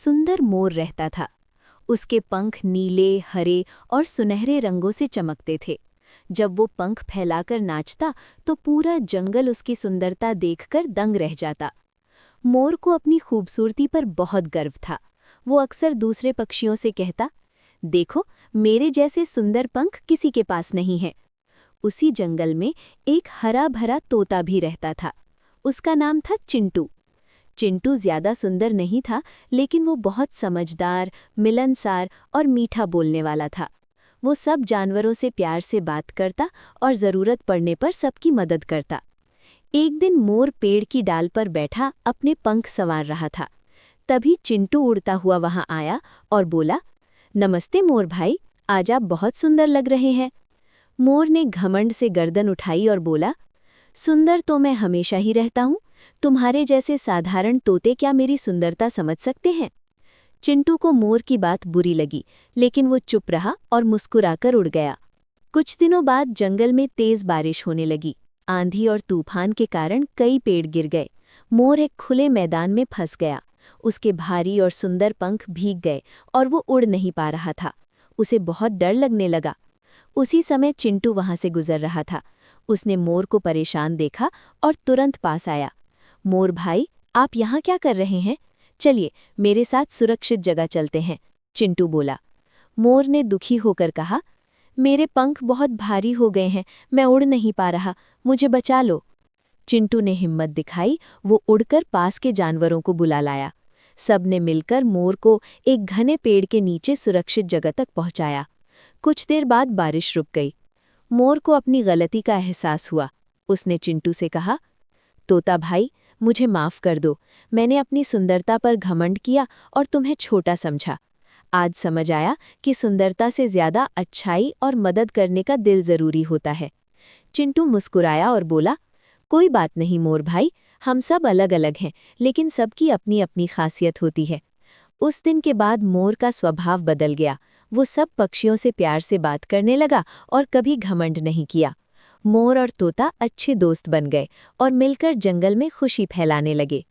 सुंदर मोर रहता था। उसके पंख नीले, हरे और सुनहरे रंगों से चमकते थे। जब वो पंख फैलाकर नाचता तो पूरा जंगल उसकी सुंदरता देखकर दंग रह जाता। मोर को अपनी खूबसूरती पर बहुत गर्व था। वो अक्सर दूसरे पक्षियों से कहता, देखो, मेरे जैसे सुंदर पंख किसी के पास नहीं है। उसी जंगल में एक हरा भरा तोता भी रहता था। उसका नाम था चिंटू। चिंटू ज्यादा सुंदर नहीं था, लेकिन वो बहुत समझदार, मिलनसार और मीठा बोलने वाला था। वो सब जानवरों से प्यार से बात करता और ज़रूरत पड़ने पर सबकी मदद करता। एक दिन मोर पेड़ की डाल पर बैठा अपने पंख संवार रहा था। तभी चिंटू उड़ता हुआ वहां आया और बोला, नमस्ते मोर भाई, आज आप बहुत सुंदर लग रहे हैं। मोर ने घमंड से गर्दन उठाई और बोला, सुंदर तो मैं हमेशा ही रहता हूँ। तुम्हारे जैसे साधारण तोते क्या मेरी सुंदरता समझ सकते हैं? चिंटू को मोर की बात बुरी लगी, लेकिन वो चुप रहा और मुस्कुराकर उड़ गया। कुछ दिनों बाद जंगल में तेज बारिश होने लगी। आंधी और तूफान के कारण कई पेड़ गिर गए। मोर एक खुले मैदान में फंस गया। उसके भारी और सुंदर पंख भीग गए और वो उड़ नहीं पा रहा था। उसे बहुत डर लगने लगा। उसी समय चिंटू वहां से गुजर रहा था। उसने मोर को परेशान देखा और तुरंत पास आया। मोर भाई, आप यहाँ क्या कर रहे हैं? चलिए, मेरे साथ सुरक्षित जगह चलते हैं, चिंटू बोला। मोर ने दुखी होकर कहा, मेरे पंख बहुत भारी हो गए हैं, मैं उड़ नहीं पा रहा, मुझे बचा लो। चिंटू ने हिम्मत दिखाई। वो उड़कर पास के जानवरों को बुला लाया। सबने मिलकर मोर को एक घने पेड़ के नीचे सुरक्षित जगह तक पहुंचाया। कुछ देर बाद बारिश रुक गई। मोर को अपनी गलती का एहसास हुआ। उसने चिंटू से कहा, तोता भाई, मुझे माफ़ कर दो। मैंने अपनी सुंदरता पर घमंड किया और तुम्हें छोटा समझा। आज समझ आया कि सुंदरता से ज़्यादा अच्छाई और मदद करने का दिल ज़रूरी होता है। चिंटू मुस्कुराया और बोला, कोई बात नहीं मोर भाई, हम सब अलग अलग हैं, लेकिन सबकी अपनी अपनी खासियत होती है। उस दिन के बाद मोर का स्वभाव बदल गया। वो सब पक्षियों से प्यार से बात करने लगा और कभी घमंड नहीं किया। मोर और तोता अच्छे दोस्त बन गए और मिलकर जंगल में खुशी फैलाने लगे।